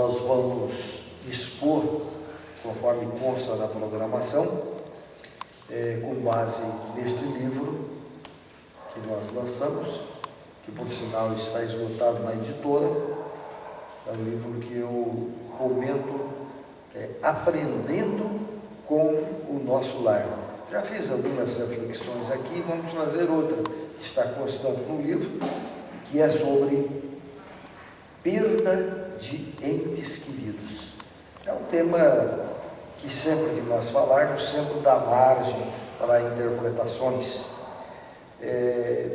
nós vamos expor, conforme consta na programação, com base neste livro que nós lançamos, que por sinal está esgotado na editora. É um livro que eu comento, Aprendendo com o Nosso Lar. Já fiz algumas reflexões aqui, vamos fazer outra que está constando no livro, que é sobre perda de entes queridos. É um tema que sempre que nós falarmos, sempre dá margem para interpretações.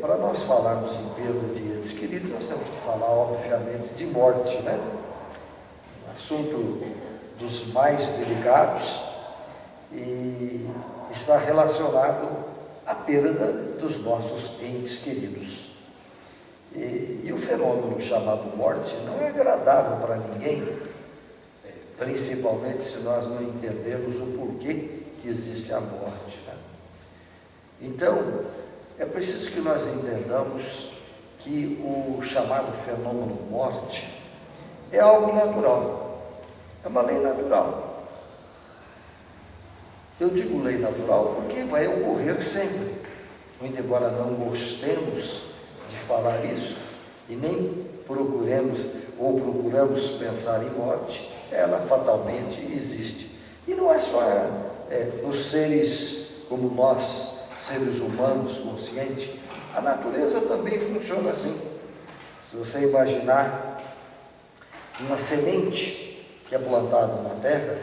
Para nós falarmos em perda de entes queridos, nós temos que falar, obviamente, de morte, né? Assunto dos mais delicados e está relacionado à perda dos nossos entes queridos. E o fenômeno chamado morte não é agradável para ninguém, principalmente se nós não entendemos o porquê que existe a morte, né? Então, é preciso que nós entendamos que o chamado fenômeno morte é algo natural, é uma lei natural. Eu digo lei natural porque vai ocorrer sempre, muito embora não gostemos de falar isso e nem procuramos pensar em morte, ela fatalmente existe. E não é só nos seres como nós, seres humanos conscientes, a natureza também funciona assim. Se você imaginar uma semente que é plantada na terra,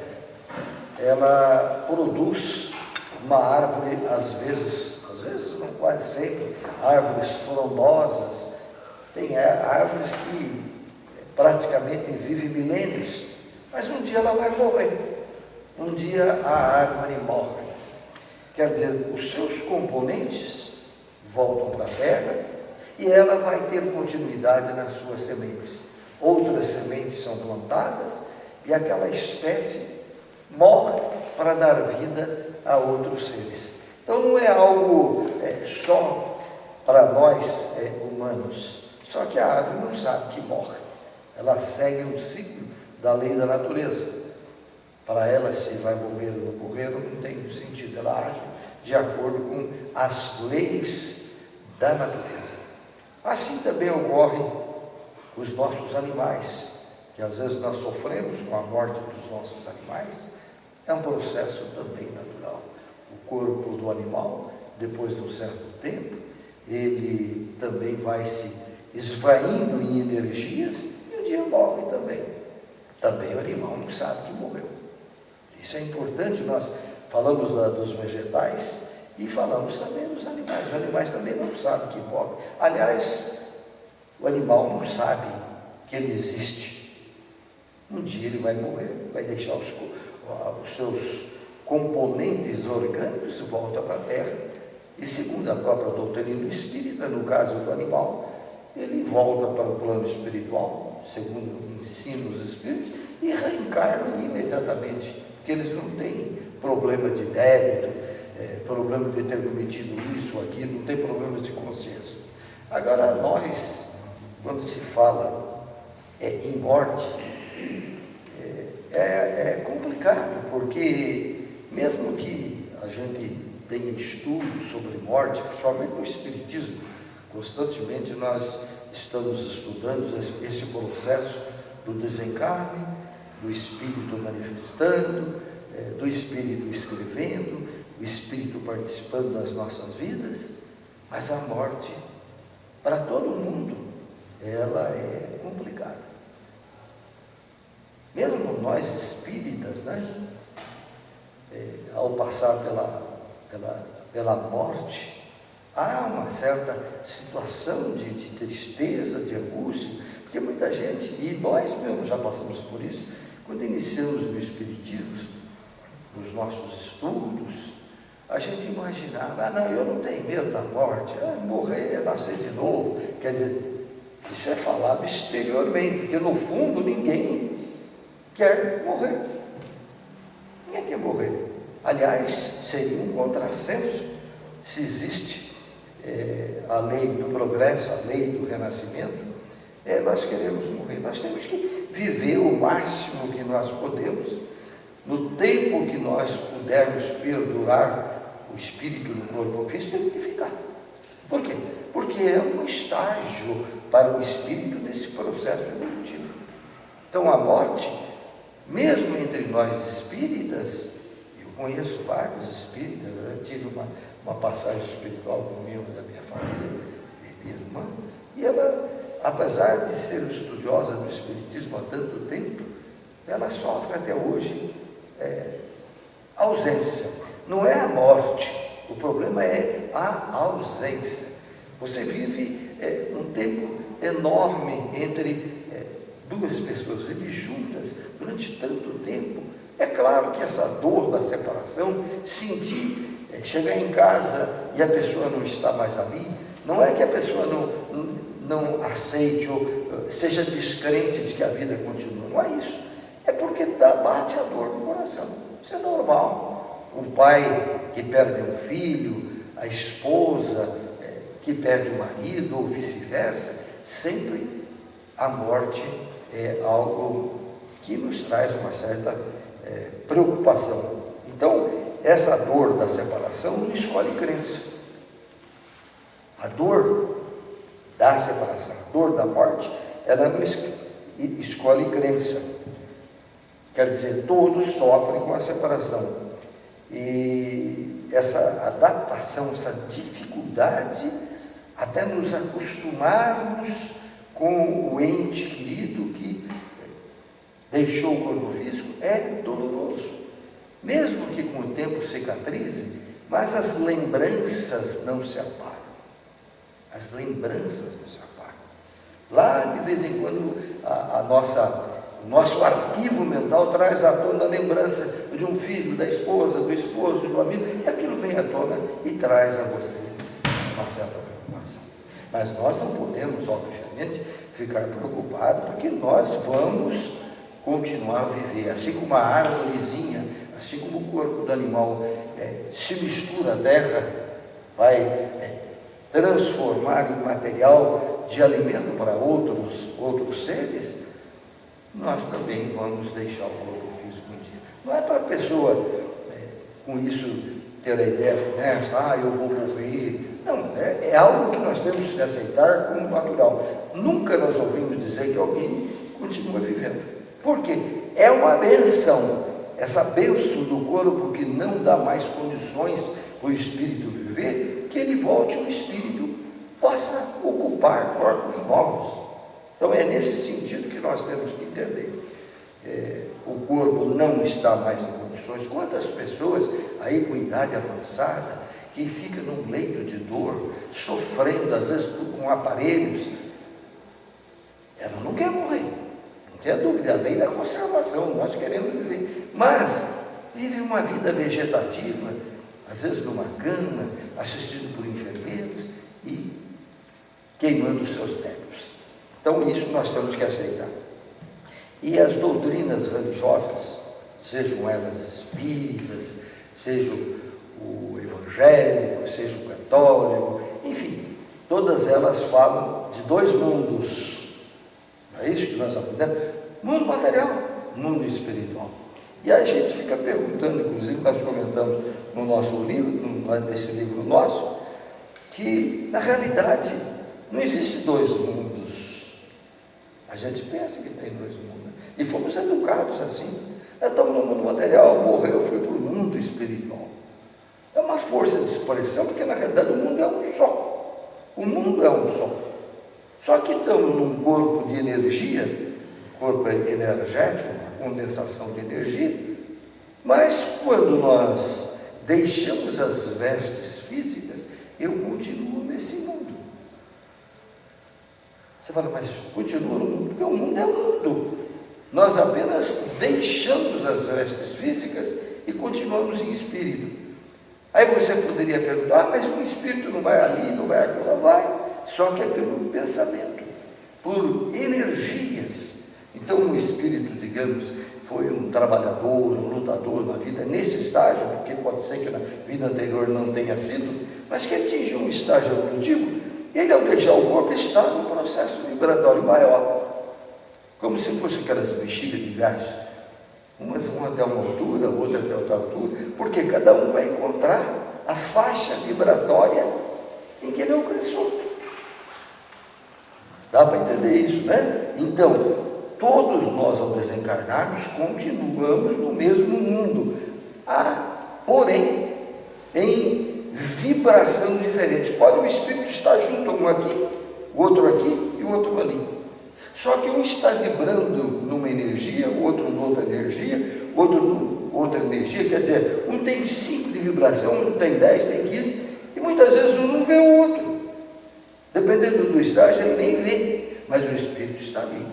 ela produz uma árvore, às vezes não, quase sempre, árvores frondosas. Tem árvores que praticamente vivem milênios, mas um dia ela vai morrer. Um dia a árvore morre. Quer dizer, os seus componentes voltam para a terra e ela vai ter continuidade nas suas sementes. Outras sementes são plantadas e aquela espécie morre para dar vida a outros seres. Então não é algo só para nós humanos, só que a árvore não sabe que morre. Ela segue um ciclo da lei da natureza. Para ela, se vai morrer ou não morrer, não tem sentido. Ela age de acordo com as leis da natureza. Assim também ocorre com os nossos animais, que às vezes nós sofremos com a morte dos nossos animais. É um processo também natural. O corpo do animal, depois de um certo tempo, ele também vai se esvaindo em energias e um dia morre também. Também o animal não sabe que morreu. Isso é importante. Nós falamos dos vegetais e falamos também dos animais. Os animais também não sabem que morrem. Aliás, o animal não sabe que ele existe. Um dia ele vai morrer, vai deixar os seus componentes orgânicos e volta para a terra. E segundo a própria doutrina espírita, no caso do animal, ele volta para o plano espiritual, segundo ensinam os espíritos, e reencarna imediatamente, porque eles não têm problema de débito, problema de ter cometido isso ou aquilo, não tem problemas de consciência. Agora, nós, quando se fala em morte, é complicado, porque mesmo que a gente tenha estudos sobre morte, principalmente no Espiritismo, constantemente nós estamos estudando esse processo do desencarne, do Espírito manifestando, do Espírito escrevendo, o Espírito participando das nossas vidas, mas a morte, para todo mundo, ela é complicada. Mesmo nós espíritas, né? Ao passar pela morte, há uma certa situação de tristeza, de angústia, porque muita gente, e nós mesmos já passamos por isso, quando iniciamos no Espiritismo, nos nossos estudos, a gente imaginava, não, eu não tenho medo da morte, morrer é nascer de novo. Quer dizer, isso é falado exteriormente, porque no fundo ninguém quer morrer. Ninguém quer morrer. Aliás, seria um contrassenso se existe a lei do progresso, a lei do renascimento. Nós queremos morrer. Nós temos que viver o máximo que nós podemos, no tempo que nós pudermos perdurar o espírito no corpo físico, tem que ficar. Por quê? Porque é um estágio para o espírito nesse processo evolutivo. Então a morte, mesmo entre nós espíritas, eu conheço vários espíritas, eu tive uma passagem espiritual com um membro da minha família, minha irmã, e ela, apesar de ser estudiosa do espiritismo há tanto tempo, ela sofre até hoje ausência. Não é a morte, o problema é a ausência. Você vive um tempo enorme entre duas pessoas, vive juntas durante tanto tempo. É claro que essa dor da separação, sentir, chegar em casa e a pessoa não está mais ali, não é que a pessoa não aceite ou seja descrente de que a vida continua, não é isso. É porque bate a dor no coração. Isso é normal. O pai que perde um filho, a esposa que perde o marido, ou vice-versa, sempre a morte é algo que nos traz uma certa preocupação. Então, essa dor da separação não escolhe crença. A dor da separação, a dor da morte, ela não escolhe crença. Quer dizer, todos sofrem com a separação. E essa adaptação, essa dificuldade, até nos acostumarmos com o ente querido que deixou o corpo físico, é doloroso. Mesmo que com o tempo cicatrize, mas as lembranças não se apagam. As lembranças não se apagam. Lá, de vez em quando, o nosso arquivo mental traz à tona a lembrança de um filho, da esposa, do esposo, do amigo, e aquilo vem à tona e traz a você uma certa preocupação. Mas nós não podemos, obviamente, ficar preocupados, porque nós vamos continuar a viver, assim como a árvorezinha, assim como o corpo do animal se mistura à terra, vai transformar em material de alimento para outros seres, nós também vamos deixar o corpo físico um dia. Não é para a pessoa, com isso, ter a ideia funesta, eu vou morrer. Não, é algo que nós temos que aceitar como natural. Nunca nós ouvimos dizer que alguém continua vivendo. Por quê? É uma benção, essa benção do corpo que não dá mais condições para o espírito viver, que ele volte, o espírito possa ocupar corpos novos. Então é nesse sentido que nós temos que entender. O corpo não está mais em condições. Quantas pessoas aí com idade avançada, que fica num leito de dor, sofrendo, às vezes com aparelhos, ela não quer morrer, não tem dúvida, a lei da conservação, nós queremos viver, mas vive uma vida vegetativa, às vezes numa cama, assistido por enfermeiros e queimando os seus nervos. Então isso nós temos que aceitar. E as doutrinas religiosas, sejam elas espíritas, seja o evangélico, seja o católico, enfim, todas elas falam de dois mundos. Não é isso que nós aprendemos? Mundo material, mundo espiritual. E a gente fica perguntando, inclusive nós comentamos no nosso livro, nesse livro nosso, que na realidade não existe dois mundos. A gente pensa que tem dois mundos. E fomos educados assim. Nós estamos no mundo material, morreu, fui para o mundo espiritual. É uma força de expressão, porque na realidade o mundo é um só. O mundo é um só. Só que estamos num corpo de energia, corpo energético, uma condensação de energia, mas quando nós deixamos as vestes físicas, eu continuo nesse mundo. Você fala, mas continua no mundo? Porque o mundo é o mundo. Nós apenas deixamos as vestes físicas e continuamos em espírito. Aí você poderia perguntar, mas o espírito não vai ali, não vai aqui, não vai. Só que é pelo pensamento, por energias. Então o espírito, digamos, foi um trabalhador, um lutador na vida, nesse estágio, porque pode ser que na vida anterior não tenha sido, mas que atingiu um estágio evolutivo, ele ao deixar o corpo está num processo vibratório maior. como se fossem aquelas bexigas de gás. Umas vão até uma altura, outra até outra altura, porque cada um vai encontrar a faixa vibratória em que ele alcançou. Dá para entender isso, né? Então, todos nós, ao desencarnarmos, continuamos no mesmo mundo, porém, em vibração diferente. Pode o espírito estar junto, um aqui, o outro aqui e o outro ali. Só que um está vibrando numa energia, o outro noutra energia, outro outra energia, quer dizer, um tem 5 de vibração, um tem 10, tem 15, e muitas vezes um não vê o outro. Dependendo do estágio, ele nem vê, mas o espírito está ali,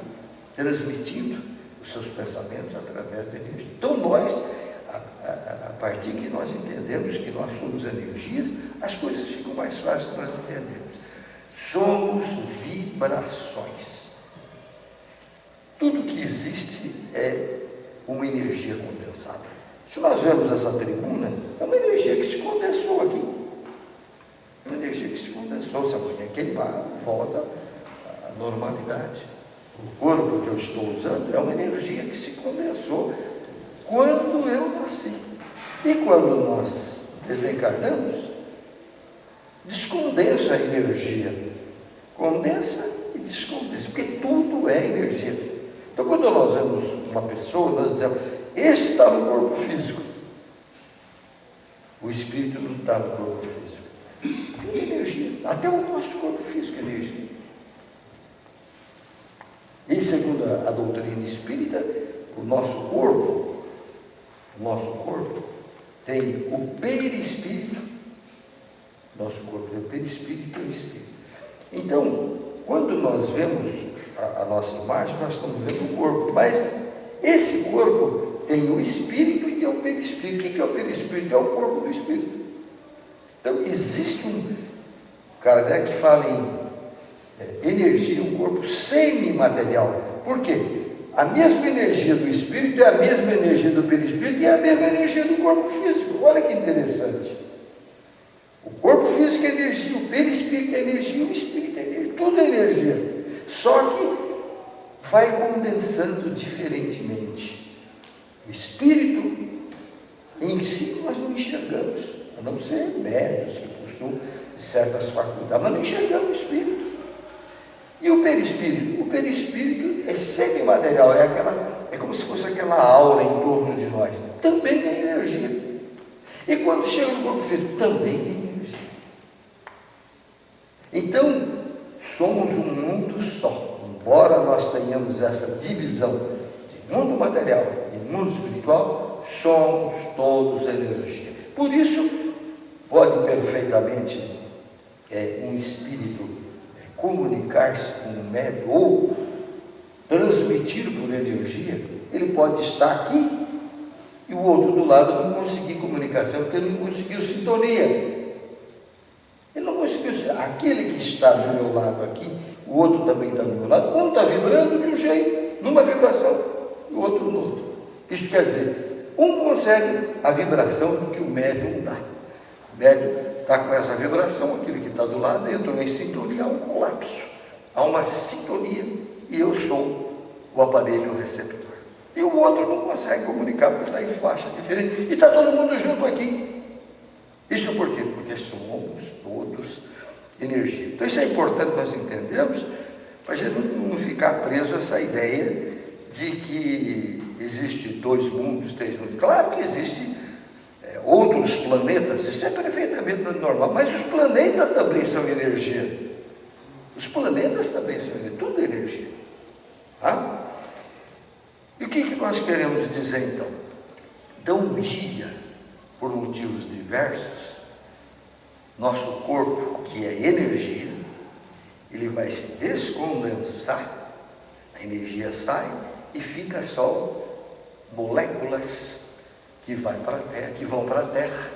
transmitindo os seus pensamentos através da energia. Então nós, a partir que nós entendemos que nós somos energias, as coisas ficam mais fáceis de nós entendermos. Somos vibrações. Tudo que existe é uma energia condensada. Se nós vemos essa tribuna, é uma energia que se condensou aqui. É uma energia que se condensou. Se amanhã queimar, volta à normalidade. O corpo que eu estou usando é uma energia que se condensou quando eu nasci. E quando nós desencarnamos, descondensa a energia. Condensa e descondensa, porque tudo é energia. Então, quando nós vemos uma pessoa, nós dizemos, este está no corpo físico. O espírito não está no corpo físico. Tudo é energia. Até o nosso corpo físico é energia. E segundo a doutrina espírita, o nosso corpo tem o perispírito. Nosso corpo tem o perispírito e o espírito. Então, quando nós vemos a nossa imagem, nós estamos vendo o corpo, mas esse corpo tem o espírito e tem o perispírito. O que é o perispírito? É o corpo do espírito. Então, existe Kardec fala em energia, um corpo semimaterial. Por quê? A mesma energia do espírito é a mesma energia do perispírito e é a mesma energia do corpo físico. Olha que interessante. O corpo físico é energia, o perispírito é energia, o espírito é energia, tudo é energia. Só que vai condensando diferentemente. O espírito em si nós não enxergamos, a não ser médios que possuem certas faculdades, mas não enxergamos o espírito. E o perispírito? O perispírito é semimaterial, é como se fosse aquela aura em torno de nós. Também é energia. E quando chega no corpo físico, também é energia. Então, somos um mundo só. Embora nós tenhamos essa divisão de mundo material e mundo espiritual, somos todos energia. Por isso, pode perfeitamente um espírito comunicar-se com um médium ou transmitir por energia. Ele pode estar aqui e o outro do lado não conseguir comunicação, porque ele não conseguiu sintonia. Ele não conseguiu, aquele que está do meu lado aqui, o outro também está do meu lado, um está vibrando de um jeito, numa vibração, e o outro no outro. Isso quer dizer, um consegue a vibração do que o médium dá. O médium está com essa vibração, aquele que está do lado, entrou em sintonia, há um colapso, há uma sintonia, e eu sou o aparelho receptor. E o outro não consegue comunicar, porque está em faixa diferente, e está todo mundo junto aqui. Isso por quê? Porque somos todos energia. Então isso é importante nós entendermos, para a gente não ficar preso a essa ideia de que existe 2 mundos, 3 mundos. Claro que existem outros planetas, isso é perfeitamente normal, mas os planetas também são energia. Os planetas também são energia, tudo é energia. Tá? E o que nós queremos dizer então? Então um dia, por motivos diversos, nosso corpo, que é energia, ele vai se descondensar, a energia sai e fica só moléculas que vão para a Terra.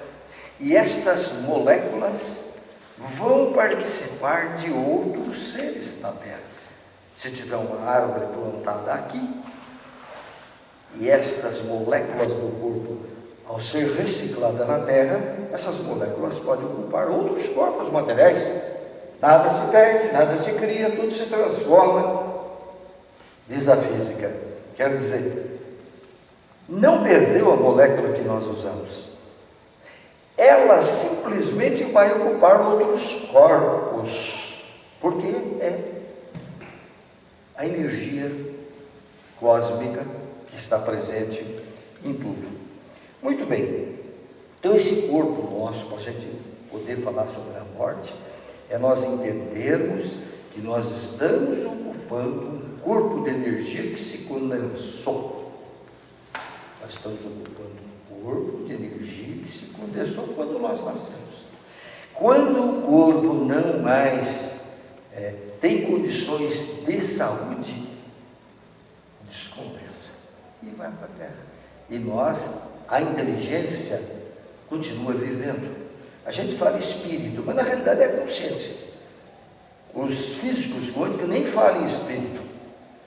E estas moléculas vão participar de outros seres na Terra. Se tiver uma árvore plantada aqui, e estas moléculas do corpo, ao ser reciclada na Terra, essas moléculas podem ocupar outros corpos materiais. Nada se perde, nada se cria, tudo se transforma diz a física. Quer dizer, não perdeu a molécula que nós usamos. Ela simplesmente vai ocupar outros corpos, porque é a energia cósmica que está presente em tudo. Muito bem, então esse corpo nosso, para a gente poder falar sobre a morte, é nós entendermos que nós estamos ocupando um corpo de energia que se condensou. Nós estamos ocupando um corpo de energia que se condensou quando nós nascemos. Quando o corpo não mais tem condições de saúde, descondensa e vai para a Terra. E nós, a inteligência, continua vivendo. A gente fala espírito, mas na realidade é consciência. Os físicos quânticos nem falam em espírito.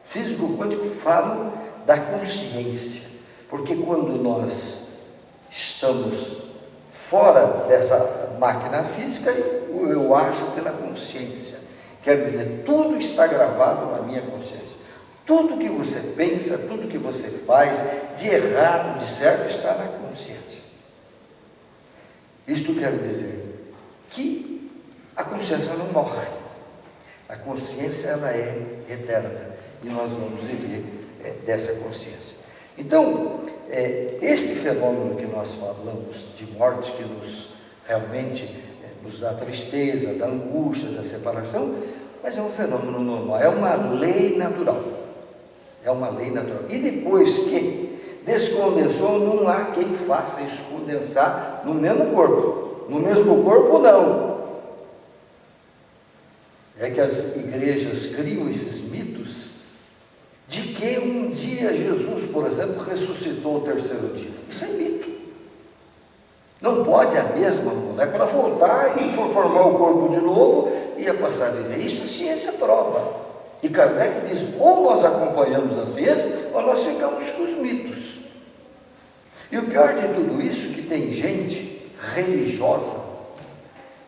Físico quântico falam da consciência. Porque quando nós estamos fora dessa máquina física, eu ajo pela consciência. Quer dizer, tudo está gravado na minha consciência. Tudo que você pensa, tudo que você faz, de errado, de certo, está na consciência. Isto quer dizer que a consciência não morre. A consciência, ela é eterna. E nós vamos viver dessa consciência. Então, este fenômeno que nós falamos de morte, que realmente nos dá tristeza, dá angústia, da separação, mas é um fenômeno normal, é uma lei natural. É uma lei natural. E depois que descondensou, não há quem faça isso condensar no mesmo corpo. No mesmo corpo, não. É que as igrejas criam esses mitos de que um dia Jesus, por exemplo, ressuscitou o terceiro dia. Isso é mito. Não pode a mesma molécula voltar e formar o corpo de novo e passar a viver. Isso a ciência prova. E Kardec diz, ou nós acompanhamos a ciência, ou nós ficamos com os mitos. E o pior de tudo isso, que tem gente religiosa,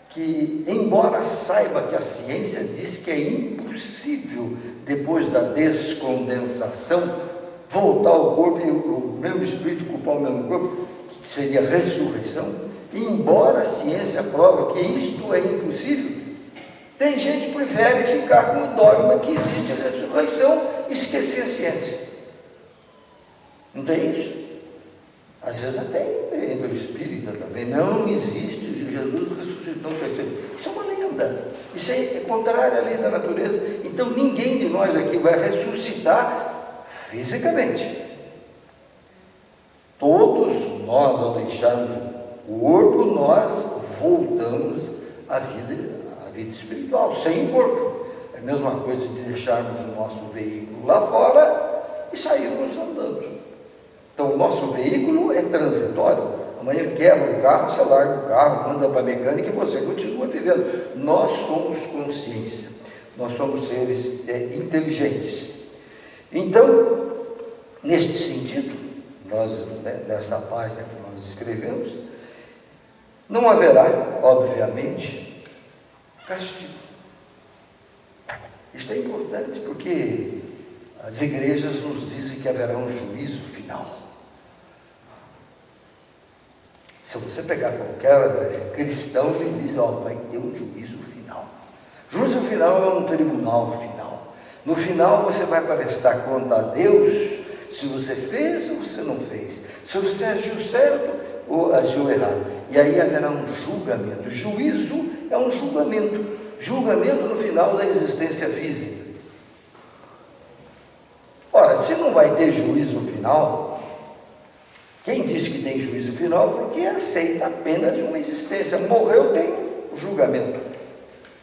que embora saiba que a ciência diz que é impossível, depois da descondensação, voltar ao corpo e o mesmo espírito ocupar o mesmo corpo, que seria a ressurreição, embora a ciência prova que isto é impossível, tem gente que prefere ficar com o dogma que existe a ressurreição e esquecer a ciência. Não tem isso? Às vezes até entre o espírita também. Não existe, Jesus ressuscitou no terceiro. Isso é uma lenda. Isso é contrário à lei da natureza. Então ninguém de nós aqui vai ressuscitar fisicamente. Todos nós, ao deixarmos o corpo, nós voltamos à vida espiritual, sem o corpo. É a mesma coisa de deixarmos o nosso veículo lá fora e sairmos andando. Então o nosso veículo é transitório. Amanhã quebra o carro, você larga o carro, manda para a mecânica e você continua vivendo. Nós somos consciência, nós somos seres inteligentes. Então, neste sentido, nós, nessa página que nós escrevemos, não haverá, obviamente, castigo. Isto é importante porque as igrejas nos dizem que haverá um juízo final. Se você pegar qualquer cristão, ele diz, vai ter um juízo final. Juízo final é um tribunal final. No final você vai prestar conta a Deus se você fez ou você não fez, se você agiu certo ou agiu errado. E aí haverá um julgamento. Juízo é um julgamento. Julgamento no final da existência física. Ora, se não vai ter juízo final, quem diz que tem juízo final? Porque aceita apenas uma existência. Morreu, tem o julgamento.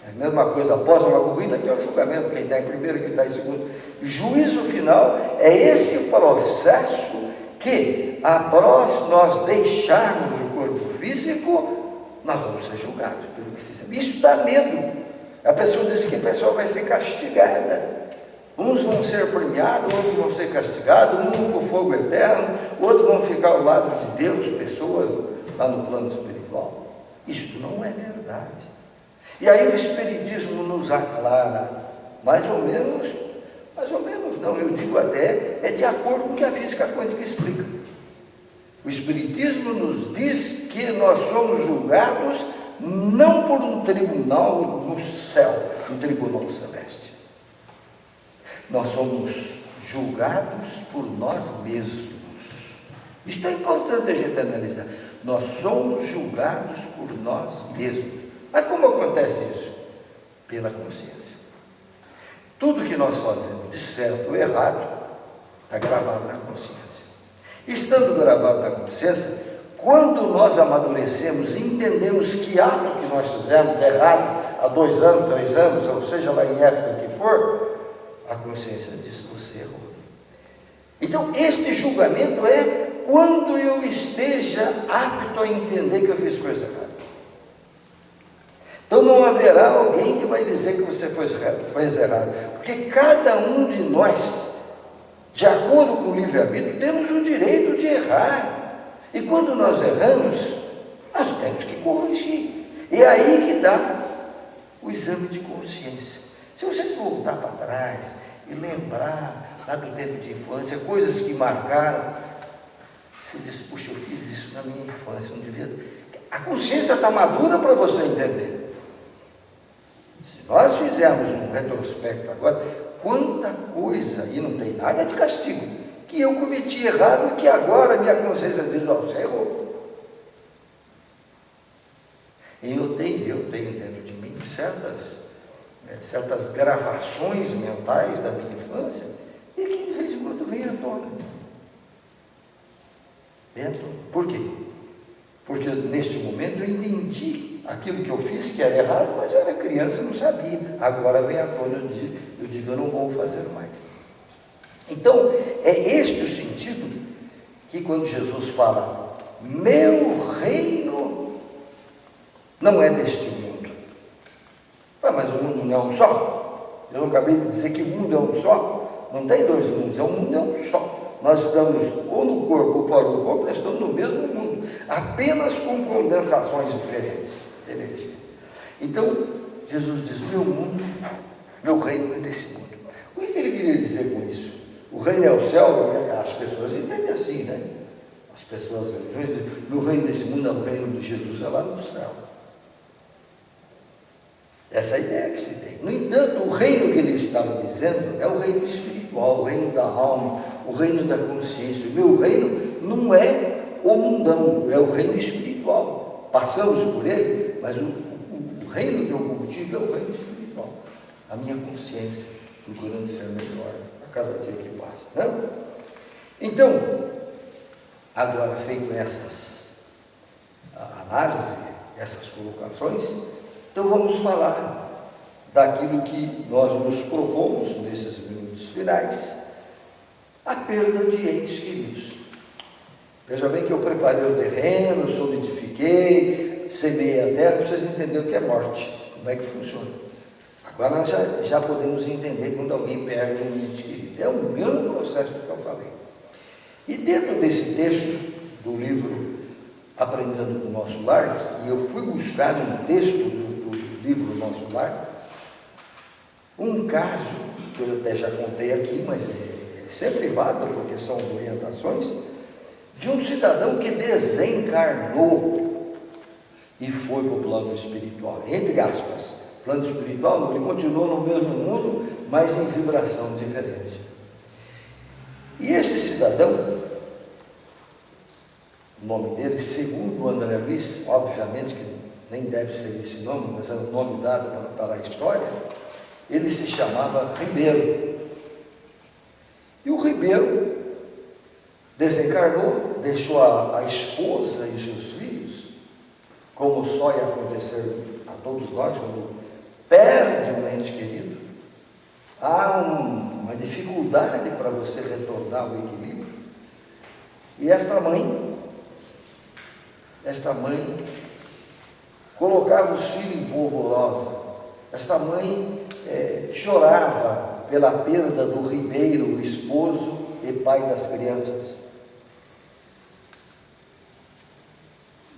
É a mesma coisa após uma corrida, que é o julgamento. Quem está em primeiro, quem está em segundo. Juízo final é esse processo que, após nós deixarmos o corpo físico, nós vamos ser julgados pelo que fizemos. Isso dá medo. A pessoa diz que a pessoa vai ser castigada. Uns vão ser premiados, outros vão ser castigados, um com fogo eterno, outros vão ficar ao lado de Deus, pessoas lá no plano espiritual. Isto não é verdade. E aí o Espiritismo nos aclara, mais ou menos, Mais ou menos não, eu digo até, é de acordo com o que a física quântica explica. O Espiritismo nos diz que nós somos julgados não por um tribunal no céu, um tribunal celeste. Nós somos julgados por nós mesmos. Isto é importante a gente analisar. Nós somos julgados por nós mesmos. Mas como acontece isso? Pela consciência. Tudo que nós fazemos de certo ou errado está gravado na consciência. Estando gravado na consciência, quando nós amadurecemos, entendemos que ato que nós fizemos errado há 2 anos, 3 anos, ou seja lá em época que for, a consciência diz: você errou. Então, este julgamento é quando eu esteja apto a entender que eu fiz coisa errada. Então, não haverá alguém que vai dizer que você fez errado, porque cada um de nós, de acordo com o livre-arbítrio, temos o direito de errar. E quando nós erramos, nós temos que corrigir. É aí que dá o exame de consciência. Se vocês voltar para trás e lembrar lá do tempo de infância, coisas que marcaram, você diz: puxa, eu fiz isso na minha infância, não devia. A consciência está madura para você entender. Se nós fizermos um retrospecto agora, quanta coisa, e não tem nada de castigo, que eu cometi errado e que agora minha consciência diz: ó, você errou. E eu tenho dentro de mim certas gravações mentais da minha infância, e que de vez em quando vem à tona. Por quê? Porque neste momento eu entendi aquilo que eu fiz que era errado, mas eu era criança e não sabia. Agora vem à tona, eu digo: eu não vou fazer mais. Então, é este o sentido que quando Jesus fala: meu reino não é deste mundo. Mas o mundo não é um só? Eu não acabei de dizer que o mundo é um só? Não tem 2 mundos, o mundo é um só. Nós estamos ou no corpo ou fora do corpo, nós estamos no mesmo mundo, apenas com condensações diferentes de energia. Então, Jesus diz: meu mundo, meu reino é desse mundo. O que ele queria dizer com isso? O reino é o céu, as pessoas entendem assim, né? As pessoas religiosas dizem: meu reino desse mundo é o reino de Jesus, é lá no céu. Essa é a ideia que se tem. No entanto, o reino que ele estava dizendo é o reino espiritual, o reino da alma, o reino da consciência. O meu reino não é o mundão, é o reino espiritual. Passamos por ele, mas o reino que eu cultivo é o reino espiritual. A minha consciência, procurando ser melhor a cada dia que passa. Né? Então, agora feito essas análises, essas colocações, então vamos falar daquilo que nós nos propomos nesses minutos finais: a perda de entes queridos. Veja bem que eu preparei o terreno, solidifiquei, semeei a terra, para vocês entenderem o que é morte, como é que funciona. Agora nós já podemos entender quando alguém perde um ente querido. É o mesmo processo que eu falei. E dentro desse texto do livro Aprendendo com o Nosso Lar, que eu fui buscar um texto do livro Nosso Lar, um caso que eu até já contei aqui, mas é sempre válido porque são orientações, de um cidadão que desencarnou e foi para o plano espiritual, entre aspas. Plano espiritual não, ele continuou no mesmo mundo, mas em vibração diferente. E esse cidadão, o nome dele, segundo André Luiz, obviamente que nem deve ser esse nome, mas é o nome dado para a história, ele se chamava Ribeiro. E o Ribeiro desencarnou, deixou a esposa e os seus filhos, como só ia acontecer a todos nós quando perde um ente querido. Há uma dificuldade para você retornar ao equilíbrio. E esta mãe colocava os filhos em polvorosa. Esta mãe chorava pela perda do Ribeiro, o esposo e pai das crianças.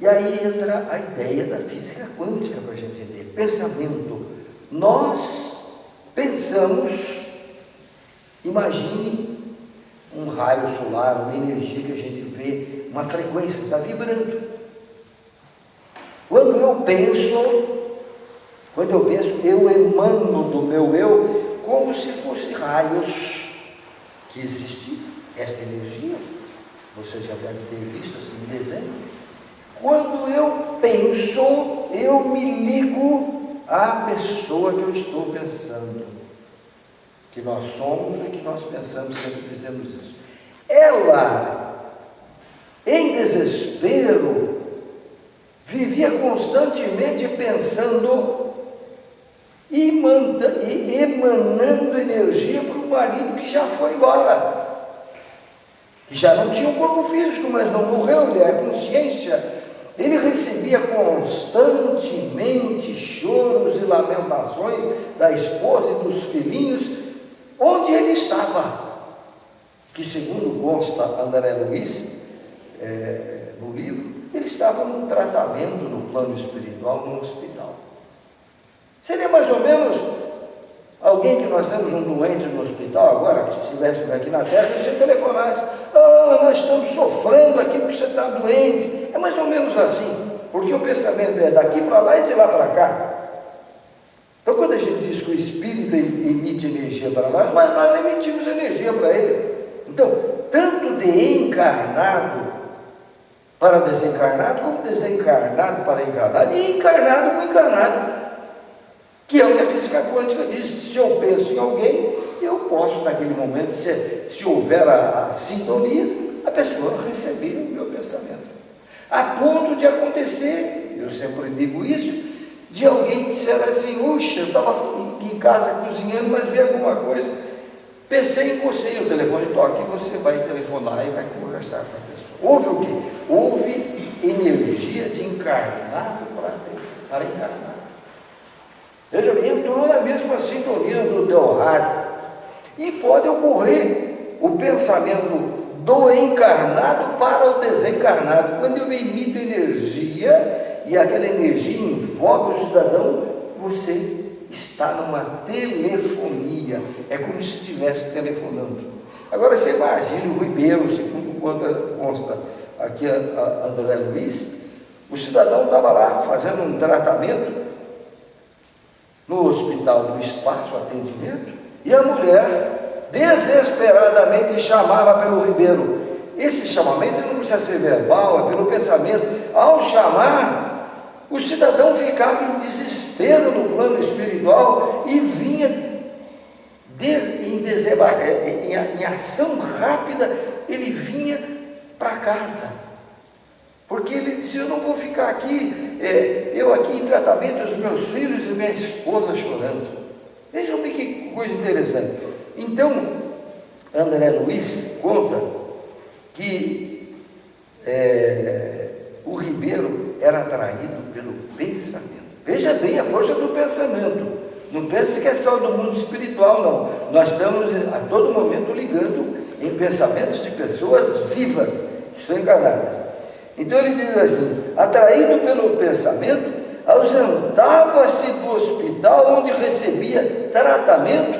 E aí entra a ideia da física quântica para a gente entender. Pensamento. Nós pensamos Imagine um raio solar, uma energia que a gente vê, uma frequência, está vibrando. Quando eu penso, eu emano do meu eu como se fosse raios, que existe esta energia. Você já deve ter visto assim no desenho. Quando eu penso, eu me ligo à pessoa que eu estou pensando. Que nós somos o que nós pensamos, sempre dizemos isso. Ela, em desespero, vivia constantemente pensando e emanando energia para o marido que já foi embora, que já não tinha um corpo físico, mas não morreu, ele é consciência. Ele recebia constantemente choros e lamentações da esposa e dos filhinhos, onde ele estava, que segundo consta André Luiz, no livro, ele estava num tratamento no plano espiritual, num hospital. Seria mais ou menos alguém que nós temos um doente no hospital agora, que estivéssemos aqui na Terra, e você telefonasse: nós estamos sofrendo aqui porque você está doente. É mais ou menos assim, porque o pensamento é daqui para lá e de lá para cá. Então, quando a gente diz que o Espírito emite energia para nós, mas nós emitimos energia para ele. Então, tanto de encarnado para desencarnado, como desencarnado para encarnado, e encarnado para encarnado, que é o que a física quântica diz. Se eu penso em alguém, eu posso, naquele momento, se houver a sintonia, a pessoa receber o meu pensamento. A ponto de acontecer, eu sempre digo isso, de alguém dizer assim: puxa, eu estava aqui em casa cozinhando, mas vi alguma coisa, pensei em você, o telefone toca e você vai telefonar e vai conversar com a pessoa. Houve o quê? Houve energia de encarnado para encarnado. Veja bem, entrou na mesma sintonia do teu rádio. E pode ocorrer o pensamento do encarnado para o desencarnado. Quando eu emito energia e aquela energia invoca o cidadão, você está numa telefonia. É como se estivesse telefonando. Agora você imagine o Ribeiro, segundo consta aqui a André Luiz, o cidadão estava lá fazendo um tratamento no Hospital do Espaço, atendimento, e a mulher desesperadamente chamava pelo Ribeiro. Esse chamamento não precisa ser verbal, é pelo pensamento. Ao chamar, o cidadão ficava em desespero no plano espiritual e vinha em ação rápida, ele vinha para casa. Porque ele disse: eu não vou ficar aqui, eu aqui em tratamento, os meus filhos e minha esposa chorando. Vejam bem que coisa interessante. Então, André Luiz conta que o Ribeiro era atraído pelo pensamento. Veja bem a força do pensamento. Não pense que é só do mundo espiritual, não. Nós estamos a todo momento ligando em pensamentos de pessoas vivas, que estão encarnadas. Então ele diz assim: atraído pelo pensamento, ausentava-se do hospital onde recebia tratamento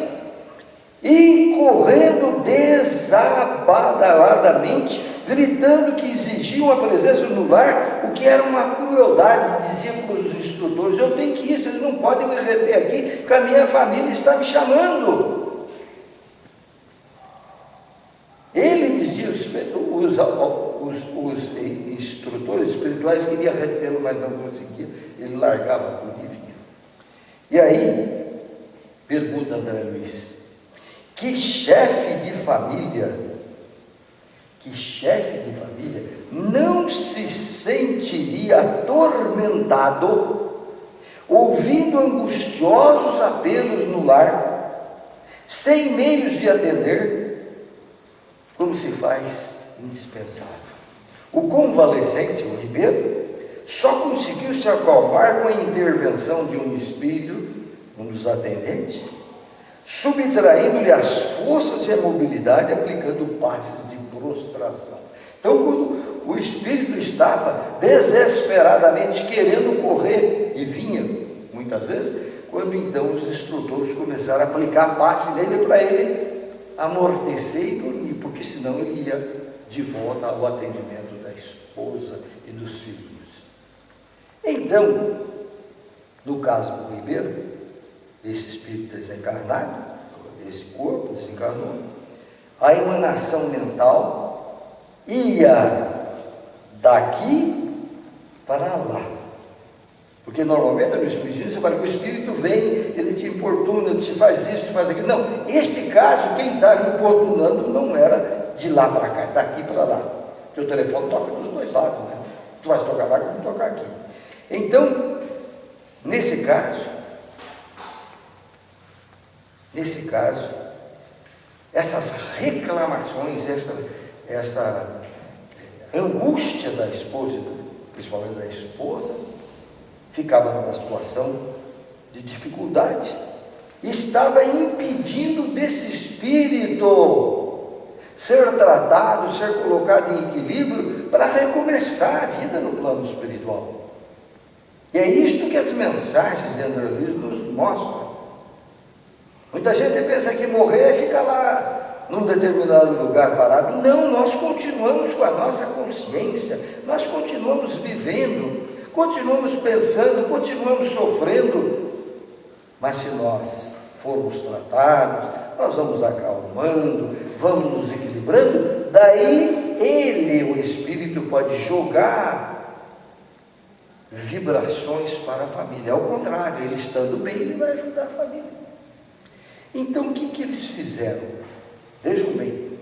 e correndo desabadaladamente, gritando que exigiam a presença no lar, o que era uma crueldade. Dizia para os instrutores: eu tenho que ir, vocês não podem me reter aqui, que a minha família está me chamando. Ele dizia, os instrutores espirituais queriam retê-lo, mas não conseguia. Ele largava tudo e vinha. E aí, pergunta André Luiz: que chefe de família não se sentiria atormentado, ouvindo angustiosos apelos no lar, sem meios de atender, como se faz indispensável? O convalescente, o Ribeiro, só conseguiu se acalmar com a intervenção de um espírito, um dos atendentes, subtraindo-lhe as forças e a mobilidade, aplicando passes de prostração. Então, quando o espírito estava desesperadamente querendo correr, e vinha muitas vezes, quando então os instrutores começaram a aplicar passe nele para ele amortecer e dormir, porque senão ele ia de volta ao atendimento da esposa e dos filhos. Então, no caso do Ribeiro, esse espírito desencarnado, esse corpo desencarnou, a emanação mental ia daqui para lá. Porque normalmente no espiritismo você fala que o espírito vem, ele te importuna, te faz isso, te faz aquilo. Não, este caso, quem estava importunando não era de lá para cá, é daqui para lá. Porque o telefone toca dos dois lados, né? Tu vais tocar lá, como tocar aqui. Então, nesse caso, essas reclamações, essa angústia da esposa, principalmente da esposa, ficava numa situação de dificuldade, estava impedindo desse espírito ser tratado, ser colocado em equilíbrio para recomeçar a vida no plano espiritual. E é isto que as mensagens de André Luiz nos mostram. Muita gente pensa que morrer é ficar lá num determinado lugar parado. Não, nós continuamos com a nossa consciência, nós continuamos vivendo, continuamos pensando, continuamos sofrendo, mas se nós formos tratados, nós vamos acalmando, vamos nos equilibrando, daí ele, o Espírito, pode jogar vibrações para a família. Ao contrário, ele estando bem, ele vai ajudar a família. Então, o que eles fizeram? Vejam bem,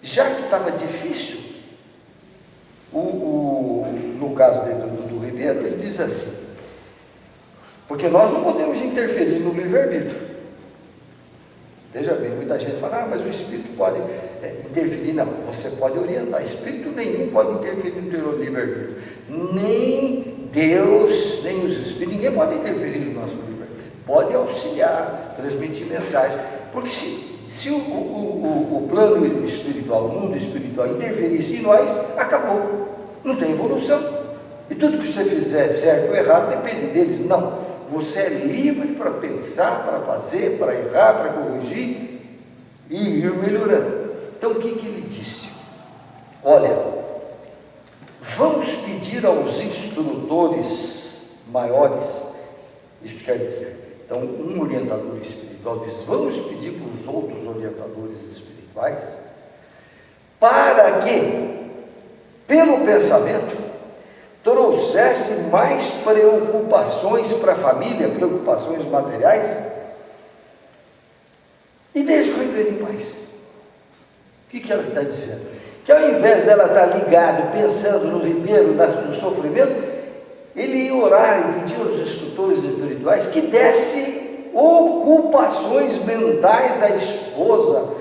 já que estava difícil, no caso do Ribeiro, ele diz assim, porque nós não podemos interferir no livre-arbítrio. Veja bem, muita gente fala, mas o Espírito pode interferir. Não, você pode orientar. Espírito nenhum pode interferir no teu livre-arbítrio. Nem Deus, nem os Espíritos, ninguém pode interferir no nosso livre-arbítrio. Pode auxiliar, transmitir mensagem. Porque se o plano espiritual, o mundo espiritual interferisse em nós, acabou. Não tem evolução. E tudo que você fizer certo ou errado depende deles. Não. Você é livre para pensar, para fazer, para errar, para corrigir e ir melhorando. Então, o que ele disse? Olha, vamos pedir aos instrutores maiores, isso quer dizer, então, um orientador espiritual diz, vamos pedir para os outros orientadores espirituais, para que, pelo pensamento, trouxesse mais preocupações para a família, preocupações materiais, e deixe o Ribeiro em paz. O que ela está dizendo? Que ao invés dela estar ligada, pensando no Ribeiro, no sofrimento, ele ia orar e pedir aos instrutores espirituais que desse ocupações mentais à esposa,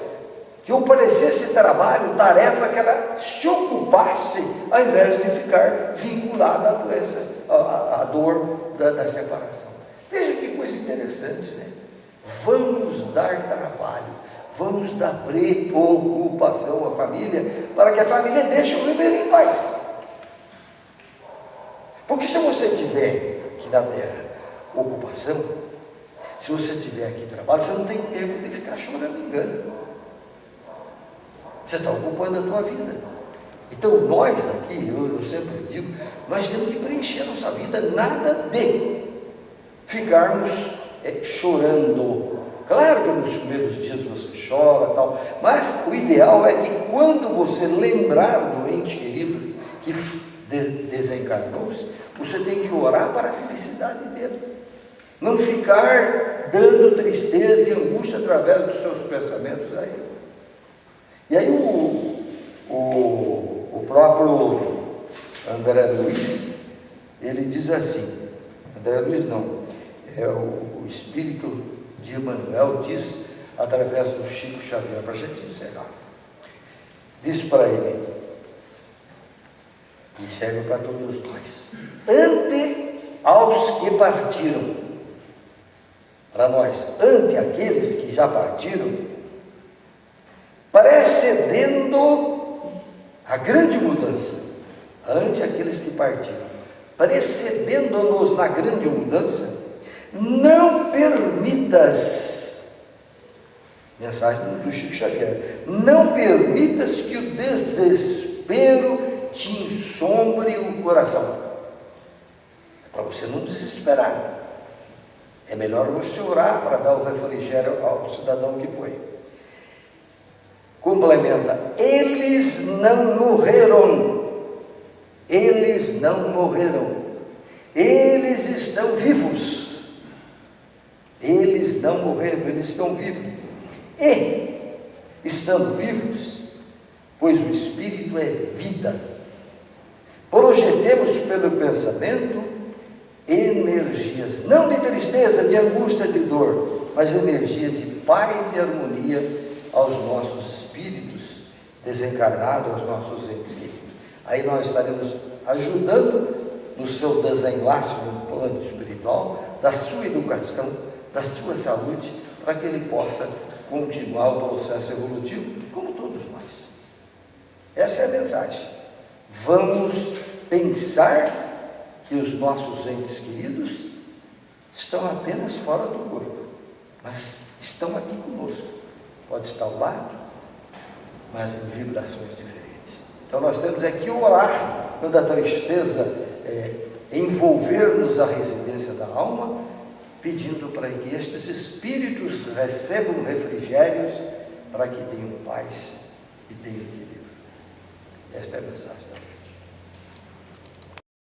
que oferecesse trabalho, tarefa, que ela se ocupasse, ao invés de ficar vinculada à doença, à dor da separação. Veja que coisa interessante, né? Vamos dar trabalho, vamos dar preocupação à família, para que a família deixe o Ribeiro em paz. Porque se você tiver aqui na terra ocupação, se você tiver aqui trabalho, você não tem tempo de ficar chorando engano. Você está ocupando a tua vida. Então nós aqui, eu sempre digo, nós temos que preencher a nossa vida, nada de ficarmos chorando. Claro que nos primeiros dias você chora, tal, mas o ideal é que quando você lembrar do ente querido que desencarnou-se, você tem que orar para a felicidade dele. Não ficar dando tristeza e angústia através dos seus pensamentos a ele. E aí o próprio André Luiz, ele diz assim, André Luiz não, é o Espírito de Emmanuel, diz através do Chico Xavier, para a gente encerrar, diz para ele, e serve para todos nós, ante aos que partiram, para nós, ante aqueles que já partiram, precedendo a grande mudança, ante aqueles que partiram, precedendo-nos na grande mudança, não permitas Mensagem do Chico Xavier. Não permitas que o desespero te ensombre o coração. É para você não desesperar. É melhor você orar para dar o refrigério ao cidadão que foi. Complementa: eles não morreram. Eles não morreram. Eles estão vivos. Eles não morreram, eles estão vivos. E, estando vivos, pois o Espírito é vida, projetemos pelo pensamento energias, não de tristeza, de angústia, de dor, mas energia de paz e harmonia aos nossos espíritos desencarnados, aos nossos entes queridos. Aí nós estaremos ajudando no seu desenlace no plano espiritual, da sua educação, da sua saúde, para que ele possa continuar o processo evolutivo, como todos nós. Essa é a mensagem. Vamos pensar que os nossos entes queridos estão apenas fora do corpo, mas estão aqui conosco. Pode estar ao lado, mas em vibrações diferentes. Então nós temos aqui orar quando a tristeza envolver-nos a residência da alma, pedindo para que estes espíritos recebam refrigérios para que tenham paz e tenham equilíbrio. Esta é a mensagem da